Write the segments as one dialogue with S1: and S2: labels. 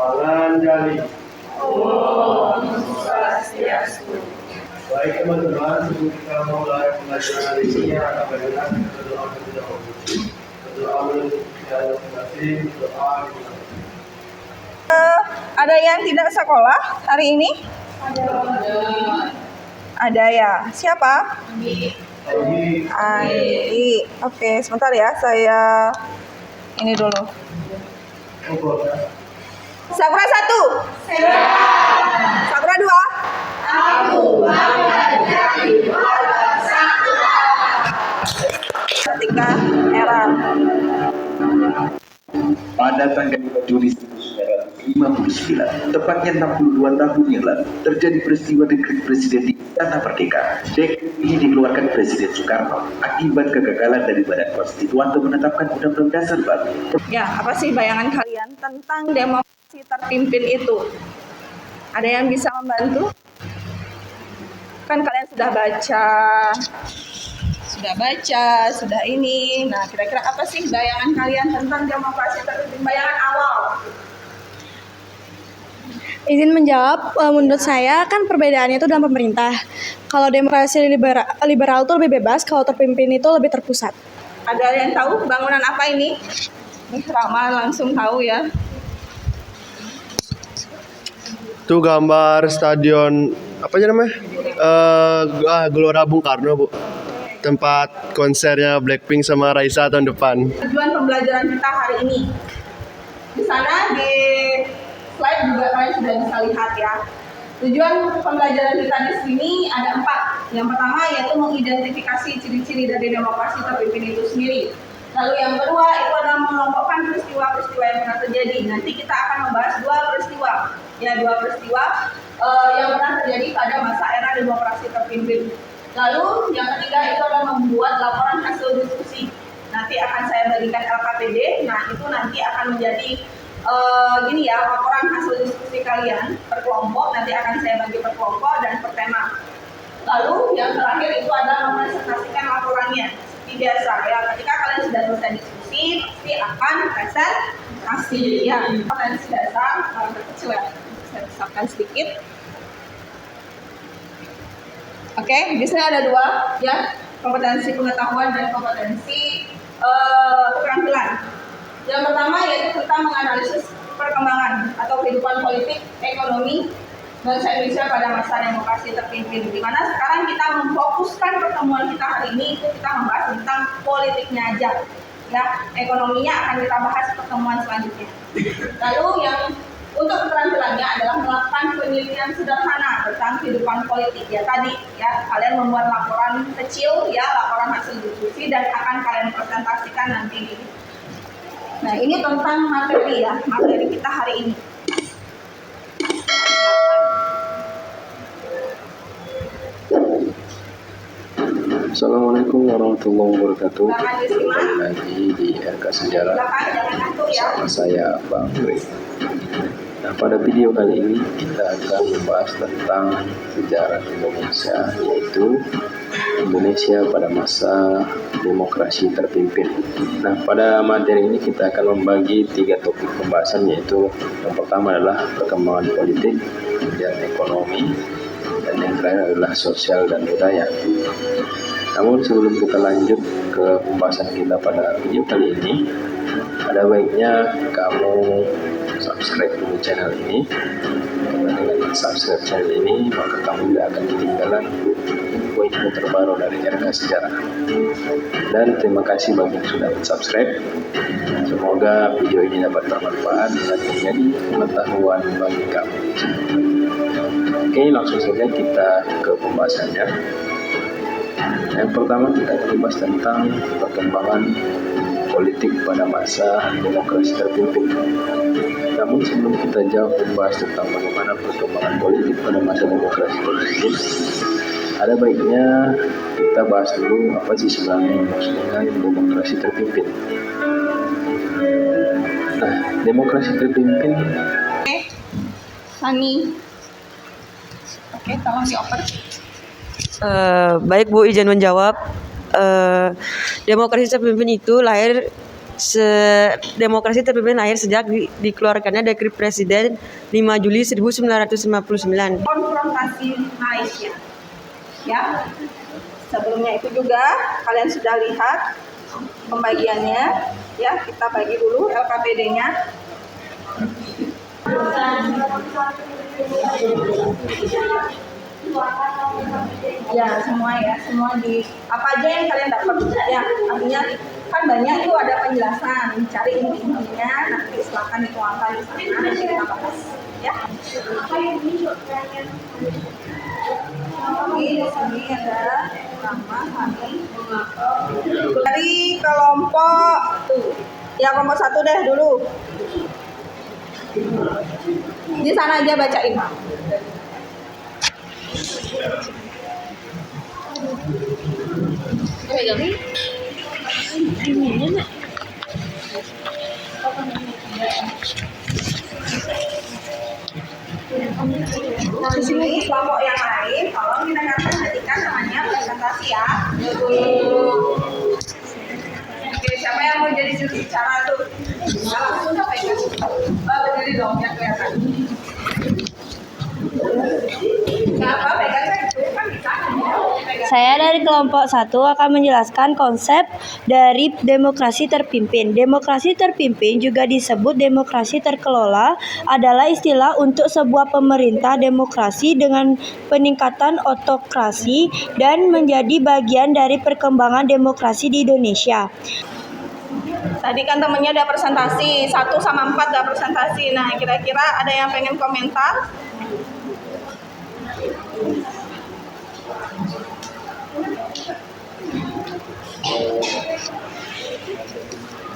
S1: Panganjali.
S2: Om Swastiastu.
S1: Baik teman-teman, sebelum kita mulai pembelajaran hari ini akan bagaimana kita berdoa terlebih dahulu. Berdoa menutup kita masing-masing, berdoa kita.
S3: Ada yang tidak sekolah hari ini? Ada ya. Siapa? Andi. Oke, sebentar ya. Saya ini dulu. Sakura 1. Sakura 2. Ketika era.
S4: Pada tanggal 5 Juli 1959, tepatnya 62 tahun yang lalu, terjadi peristiwa dekret presiden di Istana Merdeka. Dekret ini dikeluarkan Presiden Soekarno akibat kegagalan dari Badan Konstituan untuk menetapkan Undang-Undang Dasar baru.
S3: Ya, apa sih bayangan kalian tentang demokrasi terpimpin itu? Ada yang bisa membantu? Kan kalian sudah baca, ini. Nah, kira-kira apa sih bayangan kalian tentang demokrasi terpimpin? Bayangan awal.
S5: Izin menjawab, menurut saya kan perbedaannya itu dalam pemerintah. Kalau demokrasi liberal itu lebih bebas, kalau terpimpin itu lebih terpusat.
S3: Ada yang tahu bangunan apa ini? Rama langsung tahu ya.
S6: Itu gambar stadion apa aja namanya? Gelora Bung Karno, Bu. Tempat konsernya Blackpink sama Raisa tahun depan.
S3: Tujuan pembelajaran kita hari ini. Di sana di slide juga kalian sudah bisa lihat ya. Tujuan pembelajaran kita di sini ada 4. Yang pertama yaitu mengidentifikasi ciri-ciri dari demokrasi terpimpin itu sendiri. Lalu yang kedua itu adalah mengelompokkan peristiwa-peristiwa yang pernah terjadi. Nanti kita akan membahas 2 peristiwa. Ya, 2 peristiwa yang pernah terjadi pada masa era demokrasi terpimpin. Lalu yang ketiga itu adalah membuat laporan hasil diskusi. Nanti akan saya berikan LKPD. Nah, itu nanti akan menjadi gini ya, laporan hasil diskusi kalian per kelompok. Nanti akan saya bagi per kelompok dan per tema. Lalu yang terakhir itu adalah mempresentasikan laporannya. Seperti biasa ya, ketika kalian sudah selesai diskusi, pasti akan presentasi ya. Potensi dasar kecil ya, saya besarkan sedikit. Oke, di sini ada 2 ya, kompetensi pengetahuan dan kompetensi keterampilan. Yang pertama yaitu tentang menganalisis perkembangan atau kehidupan politik, ekonomi bangsa Indonesia pada masa demokrasi terpimpin. Di mana sekarang kita memfokuskan pertemuan kita hari ini itu kita membahas tentang politiknya aja. Ya, ekonominya akan kita bahas pertemuan selanjutnya. Lalu yang untuk keterampilannya adalah melakukan penelitian sederhana tentang kehidupan politik ya tadi ya, kalian membuat laporan kecil ya, laporan hasil diskusi dan akan kalian presentasikan nanti. Nah, ini tentang materi ya, materi kita hari ini.
S7: Assalamualaikum warahmatullahi wabarakatuh.
S3: Kembali
S7: lagi di RK Sejarah.
S3: Ya.
S7: Saya Bang Dwi. Nah, pada video kali ini kita akan membahas tentang sejarah Indonesia, yaitu Indonesia pada masa demokrasi terpimpin. Nah, pada materi ini kita akan membagi 3 topik pembahasan, yaitu yang pertama adalah perkembangan politik, kemudian ekonomi, dan yang terakhir adalah sosial dan budaya. Namun sebelum kita lanjut ke pembahasan kita pada video kali ini, ada baiknya kamu subscribe dulu channel ini. Karena dengan subscribe channel ini, maka kamu tidak akan ketinggalan info terbaru dari RK Sejarah. Dan terima kasih bagi yang sudah subscribe. Semoga video ini dapat bermanfaat dan menjadi pengetahuan bagi kamu. Oke, langsung saja kita ke pembahasannya. Yang pertama kita akan membahas tentang perkembangan politik pada masa demokrasi terpimpin. Namun sebelum kita jauh membahas tentang bagaimana perkembangan politik pada masa demokrasi terpimpin, ada baiknya kita bahas dulu apa sih sebenarnya maksud dengan demokrasi terpimpin. Nah, demokrasi terpimpin.
S3: Sani. Oke, tolong dioper.
S8: Baik Bu, izin menjawab. Demokrasi terpimpin itu lahir Demokrasi terpimpin lahir sejak dikeluarkannya Dekret Presiden 5 Juli 1959.
S3: Konfrontasi Malaysia. Ya. Sebelumnya itu juga kalian sudah lihat pembagiannya. Ya, kita bagi dulu LKPD-nya. Ya, semua di apa aja yang kalian dapat ya. Artinya kan banyak itu ada penjelasan, cari intinya, nanti silakan dituangkan di sana, nanti kita bahas ya. Oke, di sini ada nama kami dari kelompok ya kelompok 1 deh dulu. Di sana aja bacain. Nah, di sini kelompok yang lain, tolong didengarkan ketika namanya presentasi ya. Oke, siapa yang mau jadi juru bicara tuh? Nah, langsung sampaikan. Berdiri dong, yang kelihatan. Siapa pegang itu kan bisa.
S5: Saya dari kelompok 1 akan menjelaskan konsep dari demokrasi terpimpin. Demokrasi terpimpin juga disebut demokrasi terkelola adalah istilah untuk sebuah pemerintah demokrasi dengan peningkatan otokrasi dan menjadi bagian dari perkembangan demokrasi di Indonesia.
S3: Tadi kan temennya ada presentasi 1 sama 4 ada presentasi. Nah, kira-kira ada yang pengen komentar?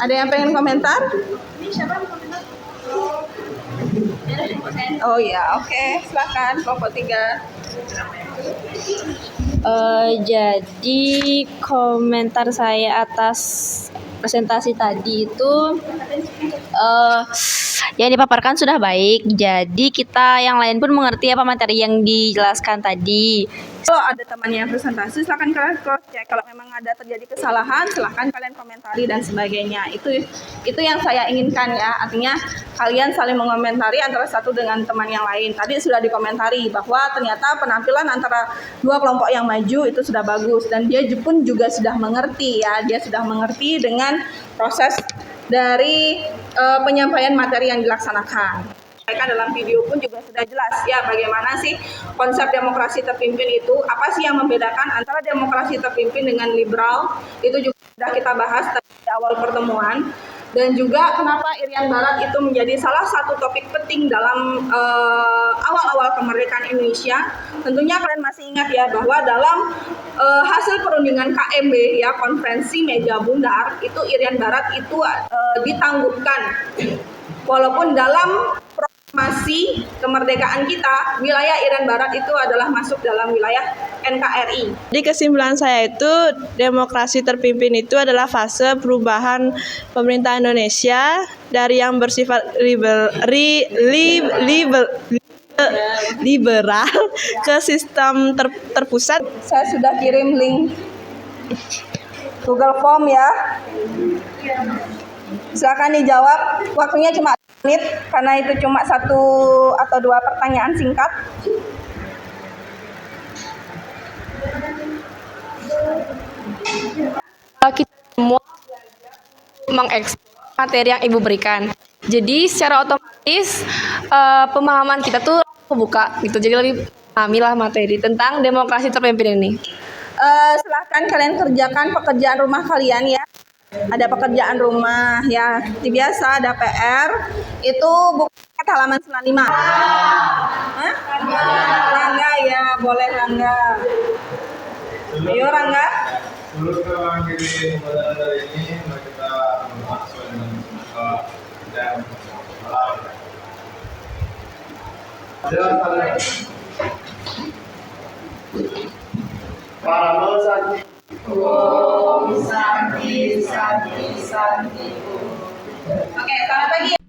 S3: Ada yang pengen komentar? Oh ya, oke. Silakan kelompok 3.
S9: Jadi komentar saya atas presentasi tadi itu yang dipaparkan sudah baik. Jadi kita yang lain pun mengerti apa materi yang dijelaskan tadi.
S3: Kalau ada temannya yang presentasi, silakan kalian cross check. Kalau memang ada terjadi kesalahan, silakan kalian komentari dan sebagainya. Itu yang saya inginkan ya. Artinya kalian saling mengomentari antara satu dengan teman yang lain. Tadi sudah dikomentari bahwa ternyata penampilan antara dua kelompok yang maju itu sudah bagus dan dia pun juga sudah mengerti ya. Dia sudah mengerti dengan proses dari penyampaian materi yang dilaksanakan. Dalam video pun juga sudah jelas ya bagaimana sih konsep demokrasi terpimpin itu, apa sih yang membedakan antara demokrasi terpimpin dengan liberal, itu juga sudah kita bahas di awal pertemuan. Dan juga kenapa Irian Barat itu menjadi salah satu topik penting dalam awal-awal kemerdekaan Indonesia. Tentunya kalian masih ingat ya bahwa dalam hasil perundingan KMB ya, konferensi meja bundar, itu Irian Barat itu ditangguhkan. Walaupun dalam proklamasi kemerdekaan kita, wilayah Irian Barat itu adalah masuk dalam wilayah NKRI.
S8: Jadi kesimpulan saya itu demokrasi terpimpin itu adalah fase perubahan pemerintah Indonesia dari yang bersifat liberal ke sistem terpusat.
S3: Saya sudah kirim link Google Form ya. Silakan dijawab. Waktunya cuma 1 menit karena itu cuma 1 atau 2 pertanyaan singkat.
S9: Kita semua mengekspor materi yang Ibu berikan. Jadi secara otomatis pemahaman kita tuh kebuka gitu. Jadi lebih pahamilah materi tentang demokrasi terpimpin ini.
S3: Silahkan kalian kerjakan pekerjaan rumah kalian ya. Ada pekerjaan rumah ya, seperti biasa ada PR. Itu buku halaman 95. Hah? Rangga ya, boleh Rangga. Ayo Rangga.
S1: Sebelum kita mengakhiri pembelajaran dari ini, mari kita masuk dan jelaskan para melesati.
S3: Om Santi Santi Santi. Oke, selamat pagi.